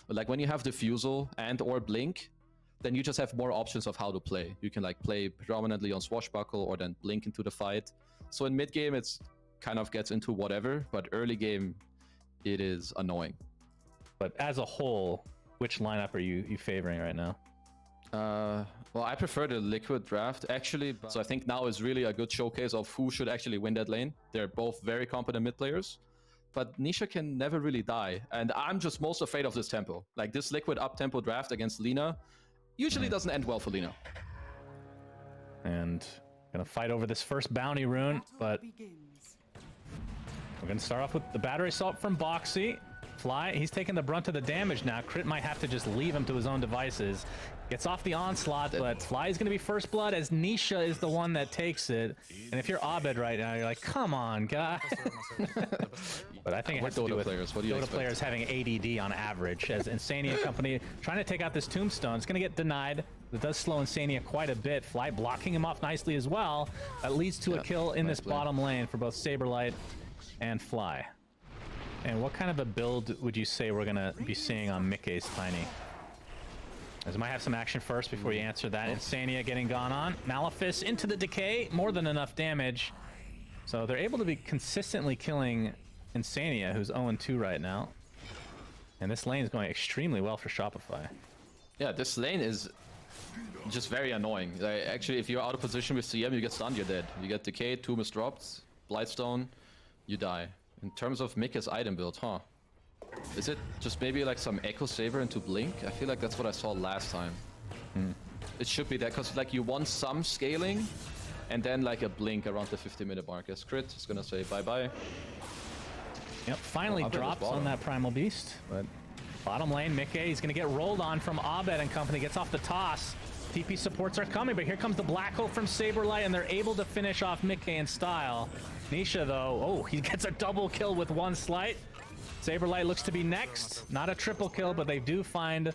But like when you have Diffusal and or Blink, then you just have more options of how to play. You can like play predominantly on Swashbuckle or then Blink into the fight. So in mid game, it's kind of gets into whatever, but early game, it is annoying. But as a whole, which lineup are you favoring right now? Well, I prefer the Liquid draft actually. So I think now is really a good showcase of who should actually win that lane. They're both very competent mid players, but Nisha can never really die. And I'm just most afraid of this tempo. Like this Liquid up tempo draft against Lina usually doesn't end well for Lina. And gonna fight over this first bounty rune, but we're gonna start off with the battery assault from Boxy. Fly, he's taking the brunt of the damage now. Crit might have to just leave him to his own devices. Gets off the onslaught, but Fly is going to be first blood as Nisha is the one that takes it. And if you're Abed right now, you're like, come on, guy. But I think it has to do with Dota players having ADD on average, as Insania Company trying to take out this Tombstone. It's going to get denied. It does slow Insania quite a bit. Fly blocking him off nicely as well. That leads to a kill in this bottom lane for both Saberlight and Fly. And what kind of a build would you say we're going to be seeing on Mickey's Tiny? As I might have some action first before you answer that. Insania getting gone on. Malefice into the decay. More than enough damage. So they're able to be consistently killing Insania, who's 0-2 right now. And this lane is going extremely well for Shopify. Yeah, this lane is just very annoying. Like, actually, if you're out of position with CM, you get stunned, you're dead. You get decayed, 2 miss drops, Blightstone, you die. In terms of Mika's item build, huh? Is it just maybe like some Echo Saber into Blink? I feel like that's what I saw last time. It should be that, because like you want some scaling and then like a Blink around the 50-minute mark. As Crit is gonna say bye-bye. Yep, finally drops on that Primal Beast. But bottom lane, Mickey, he's gonna get rolled on from Abed and company. Gets off the toss. TP supports are coming, but here comes the Black Hole from Saberlight, and they're able to finish off Mickey in style. Nisha, though, oh, he gets a double kill with one slight. Saberlight looks to be next. Not a triple kill, but they do find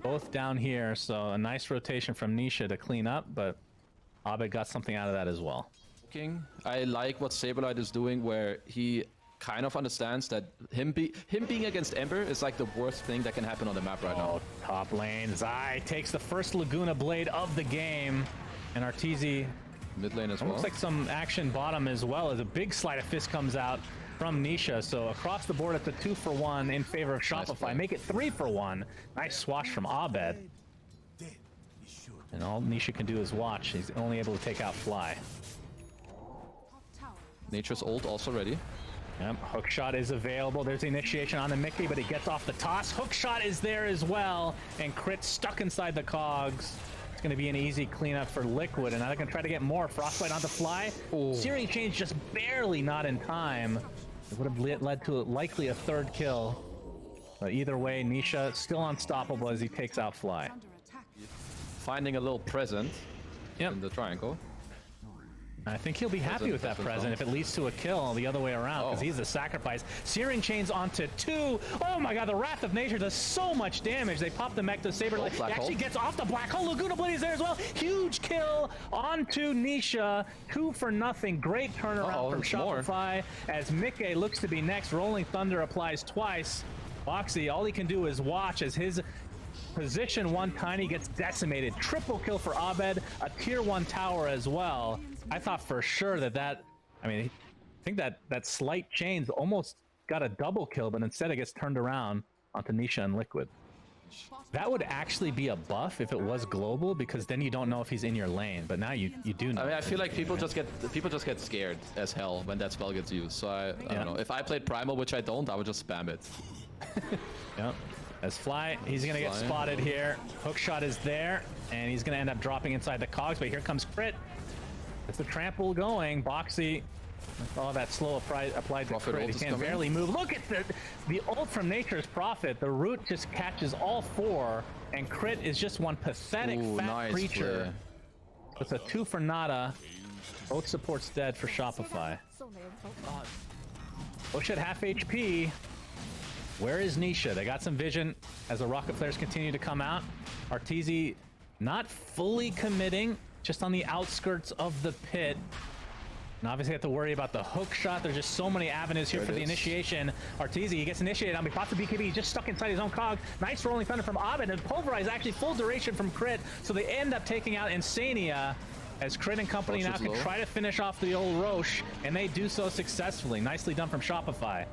both down here. So a nice rotation from Nisha to clean up, but Abed got something out of that as well. I like what Saberlight is doing, where he kind of understands that him being against Ember is like the worst thing that can happen on the map right now. Top lane, Zai takes the first Laguna Blade of the game, and Arteezy mid lane as well. Looks like some action bottom as well, as a big sleight of fist comes out from Nisha. So across the board, it's a 2-for-1 in favor of Shopify. Make it 3-for-1. Nice swash from Abed. And all Nisha can do is watch. He's only able to take out Fly. Nature's ult also ready. Yep, hookshot is available. There's the initiation on the Mickey, but he gets off the toss. Hookshot is there as well, and Crit stuck inside the cogs. It's going to be an easy cleanup for Liquid, and now they're going to try to get more. Frostbite on the Fly. Searing Change just barely not in time. It would have led to likely a third kill. But either way, Nisha still unstoppable as he takes out Fly. Finding a little present in the triangle. I think he'll be happy with that present if it leads to a kill the other way around, because he's the sacrifice. Searing Chains onto 2. Oh my god, the Wrath of Nature does so much damage. They pop the mech to Saberlight. He actually gets off the Black Hole. Laguna Blade is there as well. Huge kill onto Nisha. 2-for-0. Great turnaround from Shopify as Mickey looks to be next. Rolling Thunder applies twice. Boxy, all he can do is watch as his position 1 Tiny gets decimated. Triple kill for Abed. A tier 1 tower as well. I thought for sure that I mean, I think that slight chains almost got a double kill, but instead it gets turned around onto Nisha and Liquid. That would actually be a buff if it was global, because then you don't know if he's in your lane. But now you do know. I mean, I feel like people just get scared as hell when that spell gets used. So I don't know. If I played Primal, which I don't, I would just spam it. Yep. As Fly, he's gonna get spotted here. Hookshot is there, and he's gonna end up dropping inside the cogs. But here comes Crit. It's the trample going. Boxy, oh, that slow applied to Crit. He can't barely move. Look at the ult from Nature's Prophet. The root just catches all 4, and Crit is just one pathetic fat creature. It's a 2-for-nada. Both supports dead for Shopify. Push at half HP. Where is Nisha? They got some vision as the rocket flares continue to come out. Arteezy not fully committing, just on the outskirts of the pit. And obviously have to worry about the hook shot. There's just so many avenues here for the initiation. Arteezy, he gets initiated on. He pops the BKB. He's just stuck inside his own cog. Nice rolling thunder from Abed. And Pulverize actually full duration from Crit. So they end up taking out Insania as Crit and company now can try to finish off the old Roche. And they do so successfully. Nicely done from Shopify.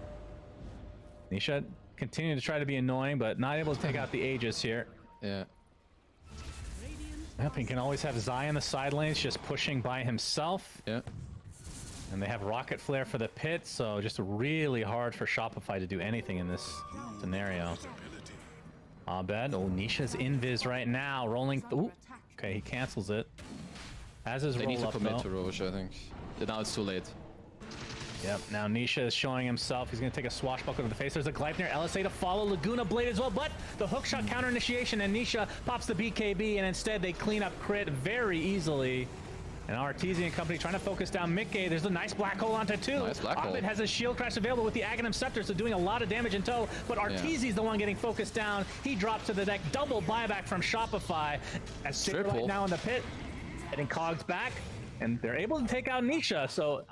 Nisha continuing to try to be annoying, but not able to take out the Aegis here. Yeah. Yep, he can always have Zai in the side lanes just pushing by himself. Yeah. And they have Rocket Flare for the pit, so just really hard for Shopify to do anything in this scenario. Abed, oh, Nisha's invis right now, rolling. Ooh, okay, he cancels it. As his roll up, they need to commit though. to Roche, I think. Now it's too late. Yep, now Nisha is showing himself. He's going to take a swashbuckler to the face. There's a Gleipnir LSA to follow. Laguna Blade as well, but the hookshot counter initiation, and Nisha pops the BKB, and instead they clean up Crit very easily. And Arteezy and company trying to focus down Mickey. There's a nice black hole onto two. Nice black hole. Abed has a shield crash available with the Aghanim Scepter, so doing a lot of damage in tow. But Arteezy's the one getting focused down. He drops to the deck. Double buyback from Shopify. As Saberlight now in the pit, getting cogs back, and they're able to take out Nisha. So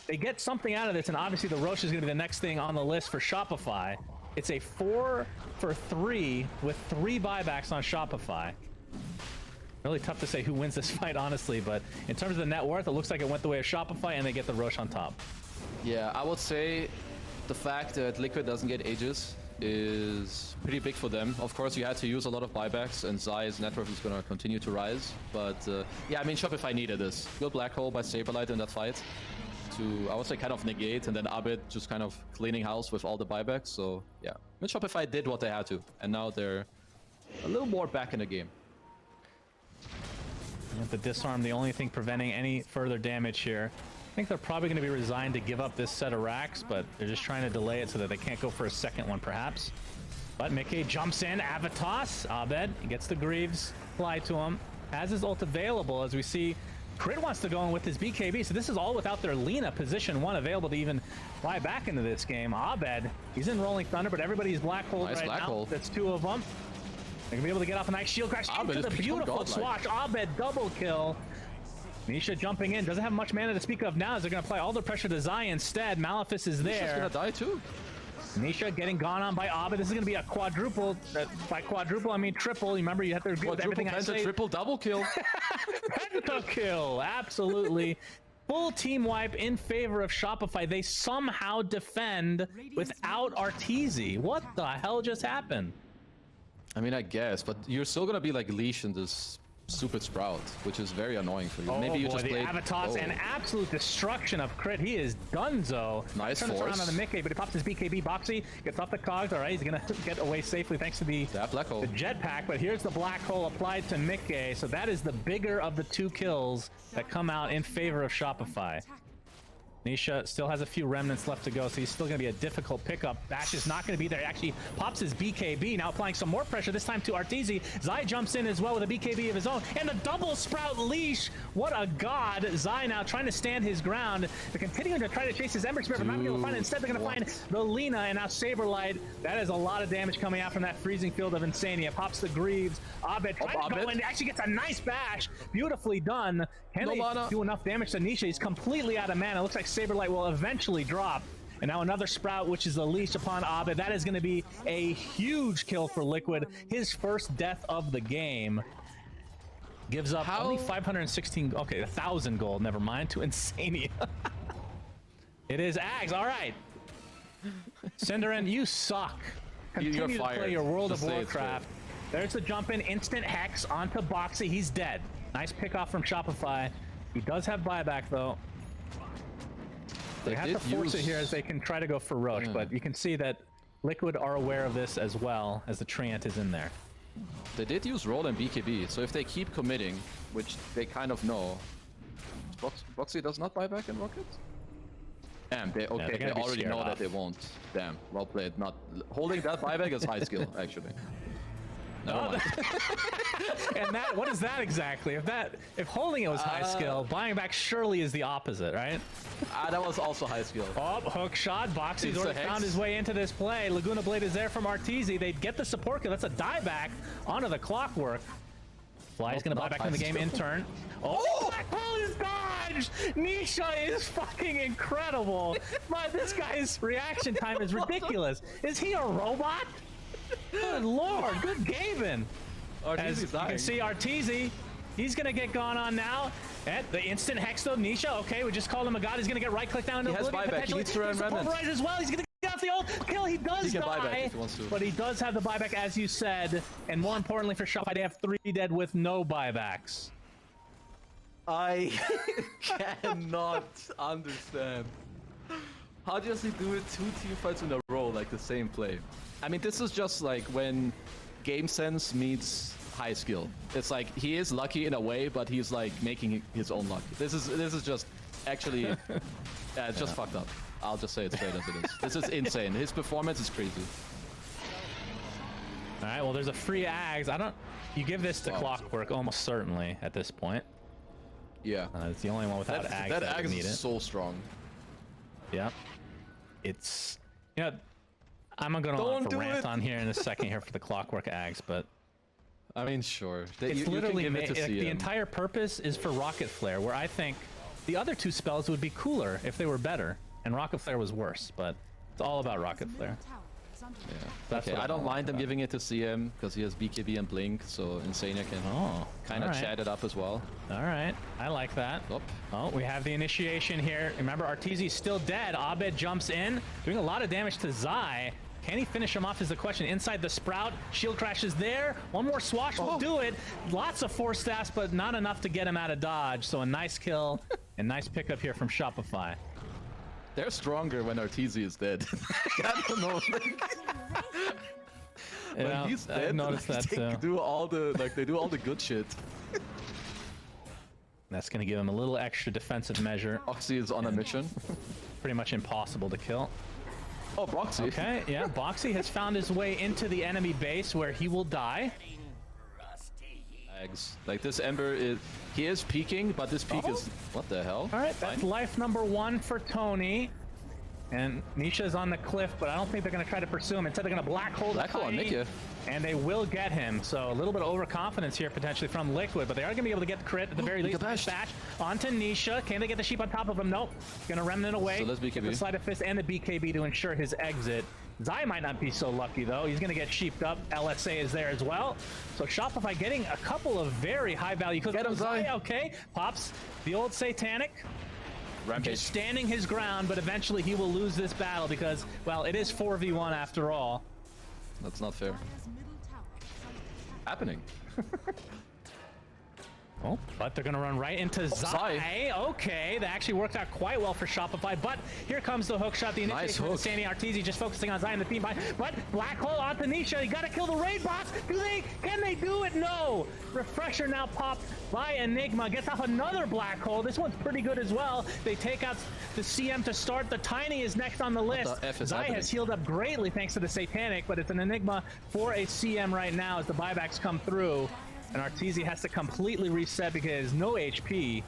they get something out of this, and obviously the Roche is going to be the next thing on the list for Shopify. It's a 4 for 3 with 3 buybacks on Shopify. Really tough to say who wins this fight, honestly, but in terms of the net worth, it looks like it went the way of Shopify, and they get the Roche on top. Yeah, I would say the fact that Liquid doesn't get Aegis is pretty big for them. Of course, you had to use a lot of buybacks, and Zai's net worth is going to continue to rise. But yeah, I mean, Shopify needed this. Good black hole by Saberlight in that fight to, I would say, kind of negate, and then Abed just kind of cleaning house with all the buybacks. So yeah, I mean, Shopify did what they had to, and now they're a little more back in the game. With the disarm, the only thing preventing any further damage here. I think they're probably going to be resigned to give up this set of racks, but they're just trying to delay it so that they can't go for a second one, perhaps. But Mickey jumps in, Avatos, Abed, he gets the Greaves, fly to him, has his ult available as we see Crit wants to go in with his BKB, so this is all without their Lina position 1 available to even fly back into this game. Abed, he's in Rolling Thunder, but everybody's black hole right now. That's 2 of them. They're going to be able to get off a nice shield crash into the beautiful swash. Abed double kill. Nisha jumping in. Doesn't have much mana to speak of now as they're going to apply all the pressure to Zai instead. Malefice is there. Nisha's going to die too. Nisha getting gone on by Abed. This is going to be a quadruple. By quadruple, I mean triple. Remember, you have to agree with everything I say. Triple double kill. Penta kill. Absolutely. Full team wipe in favor of Shopify. They somehow defend without Arteezy. What the hell just happened? I mean, I guess, but you're still gonna be like leash in this stupid Sprout, which is very annoying for you. Oh, maybe you boy, just the played Avatos and absolute destruction of Crit. He is donezo. Nice Turns force. around on the Mickey, but he pops his BKB. Boxy gets off the cogs. All right, he's gonna get away safely thanks to the jetpack. But here's the black hole applied to Mickey. So that is the bigger of the 2 kills that come out in favor of Shopify. Nisha still has a few remnants left to go, so he's still going to be a difficult pickup. Bash is not going to be there. He actually pops his BKB, now applying some more pressure, this time to Arteezy. Zai jumps in as well with a BKB of his own, and the double Sprout leash. What a god. Zai now trying to stand his ground. They're continuing to try to chase his Ember Spirit, but not able to find it. Instead, they're going to find the Lina, and now Saberlight. That is a lot of damage coming out from that freezing field of Insania. Pops the Greaves. Abed trying to go in, actually gets a nice bash. Beautifully done. Can they do enough damage to Nisha? He's completely out of mana. Looks like Saberlight will eventually drop. And now another Sprout, which is the leash upon Abed. That is going to be a huge kill for Liquid. His first death of the game. Gives up only 516, okay, 1,000 gold, never mind, to Insania. It is Ags, all right. Cinderin, you suck. Continue to play your World of Warcraft. There's the jump in, instant Hex onto Boxy. He's dead. Nice pickoff from Shopify. He does have buyback, though. They have to force it here as they can try to go for Roche, but you can see that Liquid are aware of this as well as the Treant is in there. They did use roll and BKB, so if they keep committing, which they kind of know, Boxy does not buy back in Rocket? Damn, they already know that they won't. Damn, well played. Not holding that buyback is high skill, actually. And that, what is that exactly? If holding it was high skill, buying back surely is the opposite, right? That was also high skill. Oh, hook shot. Boxy's already found his way into this play. Laguna Blade is there from Arteezy. They'd get the support kill. That's a dieback onto the Clockwork. Fly's gonna buy back in the game in turn. Oh, Black Hole is dodged! Nisha is fucking incredible! But this guy's reaction time is ridiculous. Is he a robot? Good lord, good gaming. As you can see, Arteezy, he's gonna get gone on now. And the instant hex though, Nisha, okay, we just called him a god. He's gonna get right click down into Oblivion. He has buyback, he needs to run remnants. As well. He's gonna get off the ult kill. He does die, but he does have the buyback, as you said. And more importantly for Shopify, they have 3 dead with no buybacks. I cannot understand. How does he do it 2 team fights in a row, like the same play? I mean, this is just like when game sense meets high skill. It's like he is lucky in a way, but he's like making his own luck. This is just actually just fucked up. I'll just say it straight as it is. This is insane. His performance is crazy. All right, well, there's a free Ags. You give this to Clockwork almost certainly at this point. Yeah. It's the only one without Ags. That Ags is so strong. Yeah. It's, you know, I'm gonna go on for rant on here in a second here for the Clockwork Ags, but I mean, sure. It's literally the entire purpose is for Rocket Flare, where I think the other 2 spells would be cooler if they were better, and Rocket Flare was worse, but it's all about Rocket Flare. Yeah. That's okay, I don't mind them giving it to CM because he has BKB and Blink, so Insania can kind of chat it up as well. All right, I like that. Oh, we have the initiation here. Remember, Arteezy's still dead. Abed jumps in, doing a lot of damage to Zai. Can he finish him off is the question. Inside the Sprout, shield crashes there. One more swash will do it. Lots of force stats, but not enough to get him out of dodge. So a nice kill and nice pickup here from Shopify. They're stronger when Arteezy is dead. I don't know. When he's dead, they do all the good shit. That's gonna give him a little extra defensive measure. Oxy is on a mission. Pretty much impossible to kill. Oh, Boxy. Okay, yeah, Boxy has found his way into the enemy base where he will die. Like this Ember he is peeking, but this peak is what the hell? All right, that's life number 1 for Tony. And Nisha's on the cliff, but I don't think they're going to try to pursue him. Instead, they're going to black hole Tiny, and they will get him. So a little bit of overconfidence here potentially from Liquid, but they are going to be able to get the crit at the very least. Bash onto Nisha. Can they get the sheep on top of him? Nope. Going to remnant away. So let's BKB. Get the sleight of fist and the BKB to ensure his exit. Zai might not be so lucky though. He's going to get sheeped up. LSA is there as well. So Shopify getting a couple of very high value. Get him, Zai. Okay. Pops the old Satanic. Rampage. Just standing his ground, but eventually he will lose this battle because, well, it is 4v1 after all. That's not fair. Happening. Oh, but they're going to run right into Zai. Okay, that actually worked out quite well for Shopify, but here comes the hook shot. The initiation of Sandy Arteezy just focusing on Zai and the team. But Black Hole onto Nisha. You got to kill the raid boss. Can they do it? No. Refresher now popped by Enigma. Gets off another Black Hole. This one's pretty good as well. They take out the CM to start. The Tiny is next on the list. Zai has healed up greatly thanks to the Satanic, but it's an Enigma for a CM right now as the buybacks come through. And Arteezy has to completely reset because he has no HP.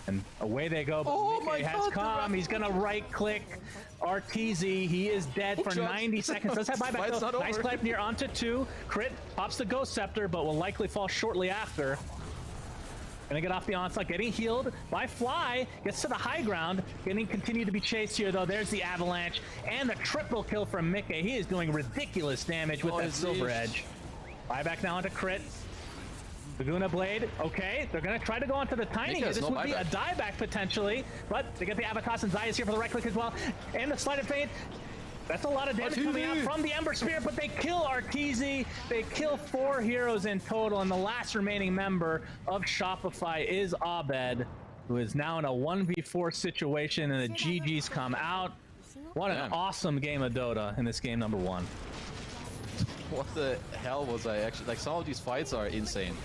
And away they go. But Mickey has come. He's going to right-click Arteezy. He is dead for 90 seconds. Does have buyback though. Nice play near onto 2. Crit pops the Ghost Scepter, but will likely fall shortly after. Gonna get off the onslaught, getting healed by Fly. Gets to the high ground. Getting continue to be chased here though. There's the avalanche and the triple kill from Mickey. He is doing ridiculous damage with that Silver Edge. Buyback now onto crit. Laguna Blade. Okay, they're going to try to go onto the Tiny. This would be a dieback potentially, but they get the Avatos and Zai is here for the right click as well. And the Sleight of Fate. That's a lot of damage coming out from the Ember Spear, but they kill Arteezy. They kill 4 heroes in total, and the last remaining member of Shopify is Abed, who is now in a 1v4 situation, and the GGs come out. What an awesome game of Dota in this game number 1. What the hell was I actually... Like, some of these fights are insane.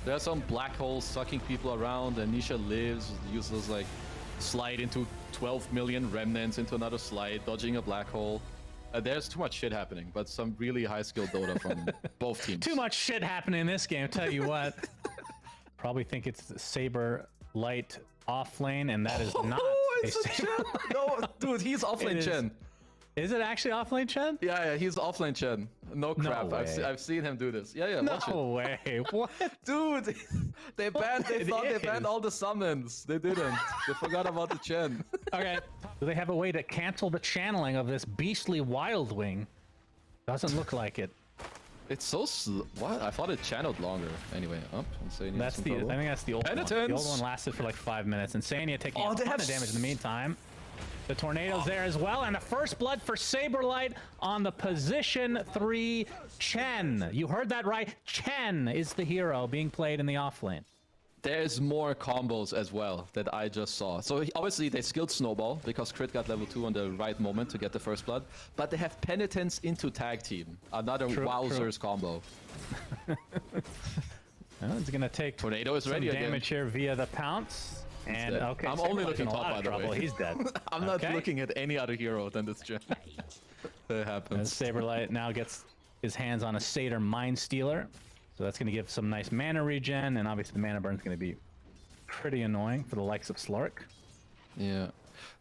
There are some black holes sucking people around, and Nisha lives, uses, like, slide into 12 million remnants into another slide, dodging a black hole. There's too much shit happening, but some really high-skill Dota from both teams. Too much shit happening in this game, tell you what. Probably think it's the Saber Light off lane, and that is not it's a Chen. No, dude, he's offlane Chen. Is it actually offlane Chen? Yeah, he's offlane Chen. No crap. I've seen him do this. Yeah, watch it. No way. What? Dude, they thought they banned all the summons. They didn't. They forgot about the Chen. Okay. Do they have a way to cancel the channeling of this beastly Wild Wing? Doesn't look like it. It's so slow. What? I thought it channeled longer. Anyway, up. Insania. That's the. I think that's the old one. The old one lasted for like 5 minutes. Insania taking a ton of damage in the meantime. The tornado's there as well, and the first blood for Saberlight on the position 3 Chen. You heard that right. Chen is the hero being played in the offlane. There's more combos as well that I just saw. So obviously they skilled Snowball because Crit got level 2 on the right moment to get the first blood. But they have Penitence into Tag Team. Another Wowzers combo. Well, it's going to take Tornado is ready damage here via the pounce. And okay, I'm only looking top, by the way. He's dead. I'm not looking at any other hero than this Gen. That happens. Saberlight now gets his hands on a Satyr Mind Stealer. So that's going to give some nice mana regen, and obviously the mana burn is going to be pretty annoying for the likes of Slark. Yeah.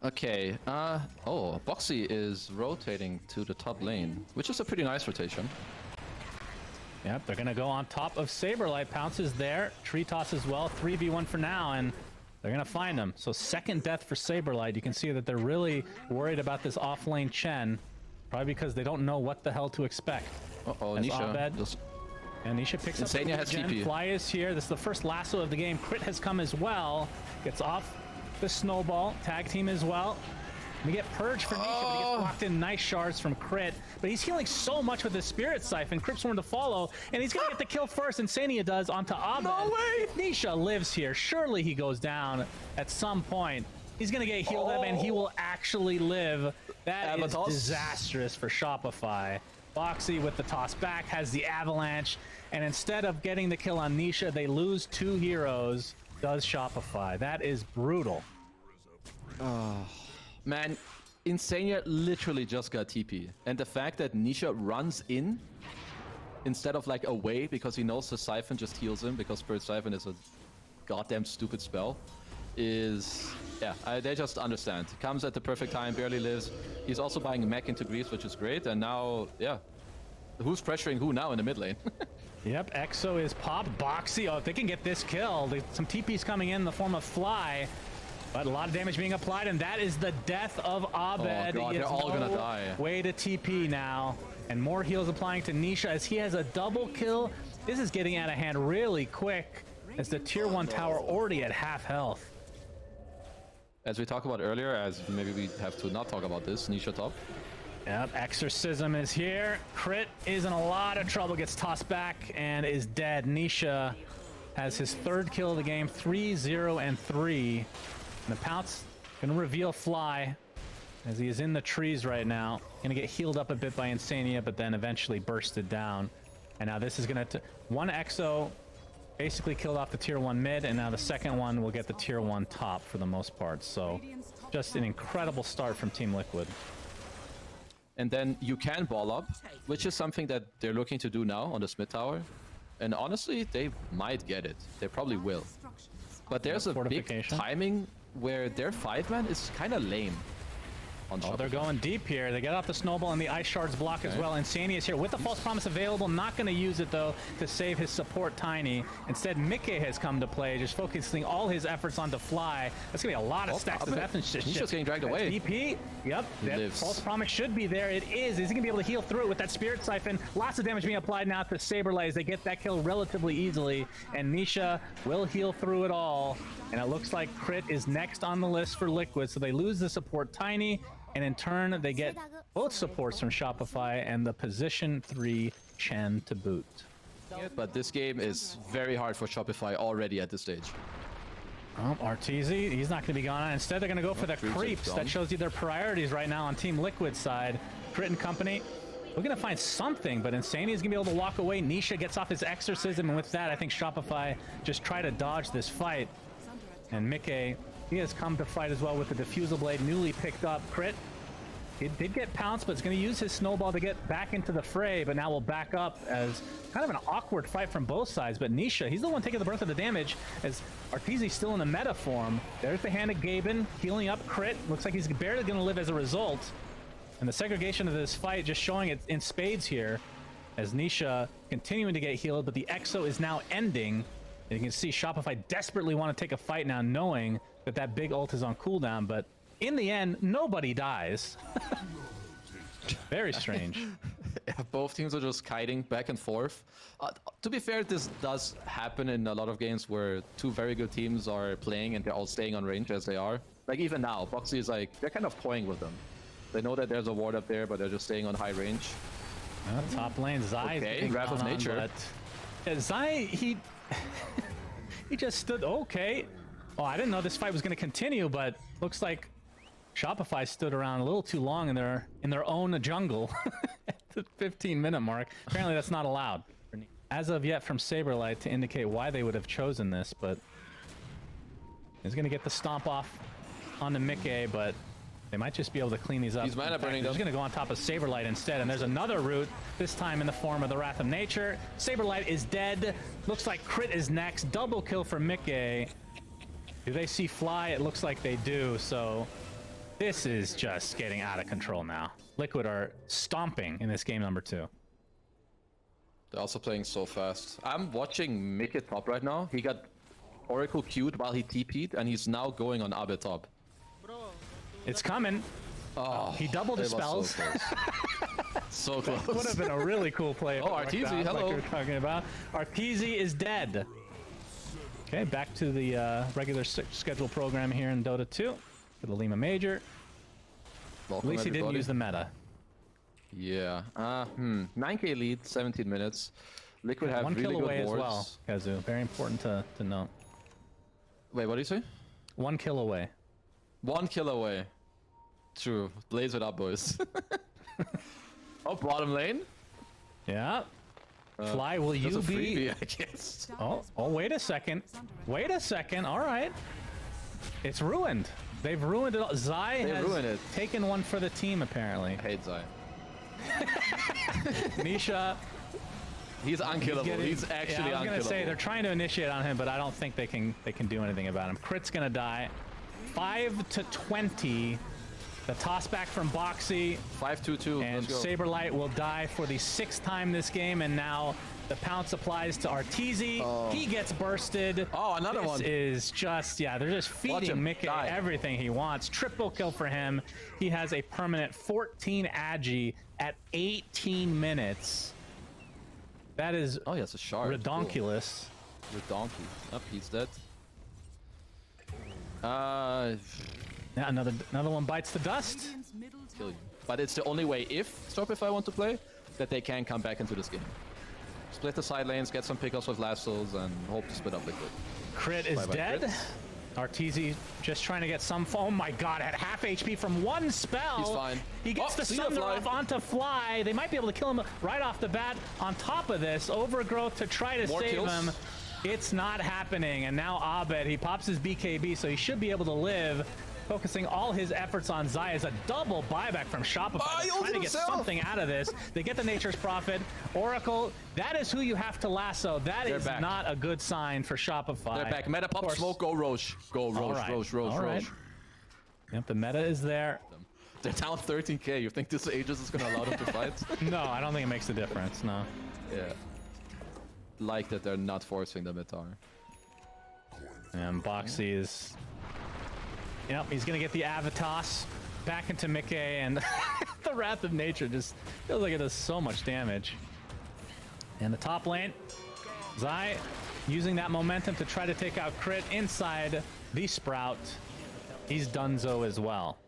Okay. Oh, Boxy is rotating to the top lane, which is a pretty nice rotation. Yep, they're going to go on top of Saberlight. Pounce is there. Tree Toss as well. 3v1 for now, and they're going to find him. So second death for Saberlight. You can see that they're really worried about this offlane Chen, probably because they don't know what the hell to expect. Uh-oh, Nisha. And Nisha picks up Insania has TP. Fly is here. This is the first lasso of the game. Crit has come as well. Gets off the snowball. Tag team as well. We get purged for Nisha, but he gets blocked in. Nice shards from Crit. But he's healing so much with his Spirit Siphon. Crit's one to follow, and he's going to get the kill first. Insania does onto Abed. No way! If Nisha lives here, surely he goes down at some point. He's going to get healed up, and he will actually live. That is disastrous for Shopify. Boxy with the toss back has the avalanche, and instead of getting the kill on Nisha, they lose 2 heroes. Does Shopify. That is brutal. Man, Insania literally just got TP. And the fact that Nisha runs in instead of like away because he knows the Siphon just heals him because Spirit Siphon is a goddamn stupid spell is... Yeah, they just understand. Comes at the perfect time, barely lives. He's also buying mech into Greaves, which is great. And now, yeah. Who's pressuring who now in the mid lane? Yep, Exo is popped. Boxy, oh, if they can get this kill, some TP's coming in the form of Fly. But a lot of damage being applied, and that is the death of Abed. Oh god, they're all gonna die. Way to TP now. And more heals applying to Nisha as he has a double kill. This is getting out of hand really quick as the tier 1 tower already at half health. As we talked about earlier, as maybe we have to not talk about this, Nisha top. Yep, Exorcism is here. Crit is in a lot of trouble, gets tossed back and is dead. Nisha has his 3rd kill of the game, 3-0 and 3. And the Pounce gonna reveal Fly as he is in the trees right now. Gonna get healed up a bit by Insania, but then eventually bursted down. And now this is gonna... one Exo basically killed off the tier 1 mid, and now the second one will get the tier 1 top for the most part. So just an incredible start from TeamLiquid. And then you can ball up, which is something that they're looking to do now on the Smith Tower. And honestly, they might get it. They probably will. But there's a big timing where their 5-man is kind of lame. Oh, they're going deep here. They get off the snowball and the ice shards block as well. Insania is here with the false promise available. Not going to use it though to save his support Tiny. Instead, Mickey has come to play, just focusing all his efforts on to Fly. That's going to be a lot of stacks of death and shit. He's just getting dragged away. DP, yep, that false promise should be there. It is. He's going to be able to heal through it with that Spirit Siphon. Lots of damage being applied now to Saberlight as they get that kill relatively easily. And Nisha will heal through it all. And it looks like Crit is next on the list for Liquid. So they lose the support Tiny. And in turn, they get both supports from Shopify and the position 3 Chen to boot. But this game is very hard for Shopify already at this stage. Oh, Arteezy, he's not going to be gone. Instead, they're going to go for the creeps. That shows you their priorities right now on TeamLiquid side. Crit and company, we're going to find something, but Insania is going to be able to walk away. Nisha gets off his Exorcism, and with that, I think Shopify just try to dodge this fight. And Mickey... he has come to fight as well with the Diffusal Blade, newly picked up. Crit, it did get pounced, but it's going to use his snowball to get back into the fray, but now will back up as kind of an awkward fight from both sides. But Nisha, he's the one taking the brunt of the damage as Arteezy's still in the meta form. There's the hand of Gaben, healing up Crit. Looks like he's barely going to live as a result. And the segregation of this fight just showing it in spades here. as Nisha continuing to get healed, but the Exo is now ending. And you can see Shopify desperately want to take a fight now, knowing that that big ult is on cooldown, but in the end, nobody dies. Very strange. Yeah, both teams are just kiting back and forth. To be fair, this does happen in a lot of games where two very good teams are playing and they're all staying on range as they are. Like even now, Boxy is like, they're kind of toying with them. They know that there's a ward up there, but they're just staying on high range. Top lane, Zai. Okay, Wrath of Nature. Yeah, Zai, he just stood. Okay. Oh, I didn't know this fight was going to continue, but looks like Shopify stood around a little too long in their own jungle at the 15-minute mark. Apparently, that's not allowed. As of yet, from Saberlight to indicate why they would have chosen this, but he's going to get the stomp off on the Mickey, but they might just be able to clean these up. He's mana burning them. He's going to go on top of Saberlight instead, and there's another route, this time in the form of the Wrath of Nature. Saberlight is dead. Looks like Crit is next. Double kill for Mickey. Do they see Fly? It looks like they do, so this is just getting out of control now. Liquid are stomping in this game number 2. They're also playing so fast. I'm watching Mickey top right now. He got Oracle queued while he TP'd, and he's now going on Abe top. It's coming. Oh, he double dispels. So close. Would have been a really cool play. Oh, Arteezy, hello. Like you were talking about. Arteezy is dead. Okay, back to the regular schedule program here in Dota 2 for the Lima Major. Welcome, at least he didn't everybody. use the meta. Yeah. 9k lead, 17 minutes. Liquid have One really kill good away as wards. well, Kazu. Very important to note. Wait, what do you say? 1 kill away. 1 kill away. True. Blaze it up, boys. Oh, bottom lane. Yeah. Fly, will you There's a be? freebie, I guess. Oh, wait a second. Wait a second. All right. It's ruined. They've ruined it all. Zai They has ruined it. taken one for the team, apparently. I hate Zai. Nisha. He's unkillable. He's actually I was unkillable. gonna say they're trying to initiate on him, but I don't think they can do anything about him. Crit's gonna die. 5-20. The toss back from Boxy. 5-2-2. And Let's go. Saberlight will die for the 6th time this game, and now the pounce applies to Arteezy. Oh. He gets bursted. Oh, another one. This is just, yeah, they're just feeding him Mickey die. everything he wants. Triple kill for him. He has a permanent 14 agi at 18 minutes. That is Oh, yeah, it's a shard. redonkulous. Redonky. Up, he's dead. Yeah, another one bites the dust. Kill you. But it's the only way, if Shopify want to play, that they can come back into this game. Split the side lanes, get some pickups with lassos, and hope to split up Liquid. Crit is Bye-bye, dead. Crit. Arteezy just trying to get some. Oh my god, at half HP from one spell. He's fine. He gets the see ya, Sunder Fly. off onto Fly. They might be able to kill him right off the bat. On top of this, Overgrowth to try to More save kills. him. It's not happening. And now Abed, he pops his BKB, so he should be able to live. Focusing all his efforts on Zai as a double buyback from Shopify. Oh, he They're trying to ulted get himself. something out of this. They get the Nature's Prophet. Oracle, that is who you have to lasso. That They're is back. not a good sign for Shopify. They're back. Meta Of pop, course. smoke, go Roche. Go Roche, right. Roche, Roche, All right. Roche. Yep, the meta is there. They're down 13k. You think this Aegis is going to allow them to fight? No, I don't think it makes a difference, no. Yeah. Like that they're not forcing the mid tower. And Boxy is... Yep, he's gonna get the Avatos back into Mickey, and the Wrath of Nature just feels like it does so much damage. And the top lane, Zai using that momentum to try to take out Crit inside the Sprout. He's donezo as well.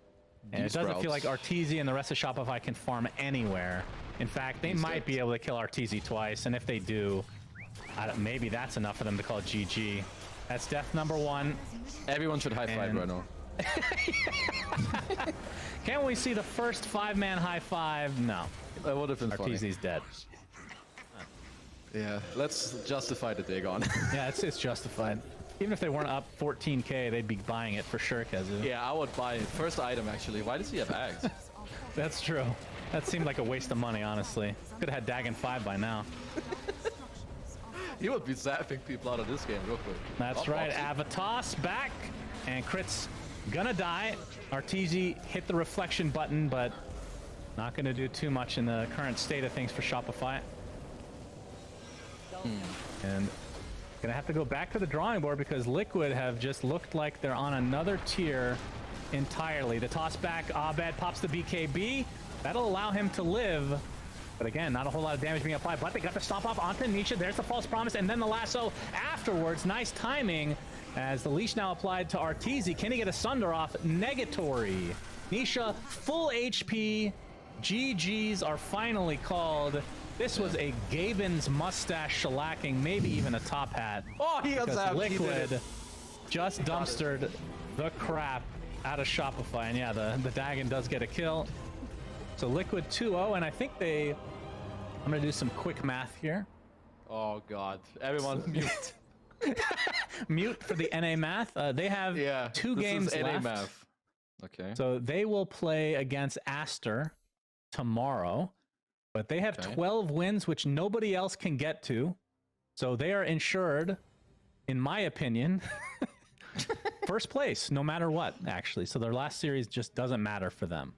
And it doesn't feel like Arteezy and the rest of Shopify can farm anywhere. In fact, they might be able to kill Arteezy twice, and if they do, maybe that's enough for them to call it GG. That's death number 1. Everyone should high five And- right now. Can we see the first 5-man high five? No. That would have been funny. Arteezy's dead. Yeah, let's justify the dig on. Yeah, it's justified. Even if they weren't up 14k, they'd be buying it for sure, Kazu. Yeah, I would buy it. First item, actually. Why does he have Ags? That's true. That seemed like a waste of money, honestly. Could have had Dagon 5 by now. He would be zapping people out of this game real quick. That's Oh, right. Boxy. Avatos back, and Crit's gonna die. Arteezy hit the reflection button, but not gonna do too much in the current state of things for Shopify. And gonna have to go back to the drawing board because Liquid have just looked like they're on another tier entirely. The toss back, Abed pops the BKB. That'll allow him to live. But again, not a whole lot of damage being applied. But they got the stop off onto Nisha. There's the false promise. And then the lasso afterwards. Nice timing as the leash now applied to Arteezy. Can he get a Sunder off? Negatory. Nisha, full HP. GGs are finally called. This was a Gaben's mustache shellacking, maybe even a top hat. Oh, he got zapped. Liquid just dumpstered the crap out of Shopify. And yeah, the Dagon does get a kill. So Liquid 2-0, and I think I'm gonna do some quick math here. Oh god, everyone mute. Mute for the NA math. They have 2 games NA left. math. Okay. So they will play against Aster tomorrow, but they have 12 wins, which nobody else can get to. So they are insured, in my opinion, first place, no matter what, actually. So their last series just doesn't matter for them.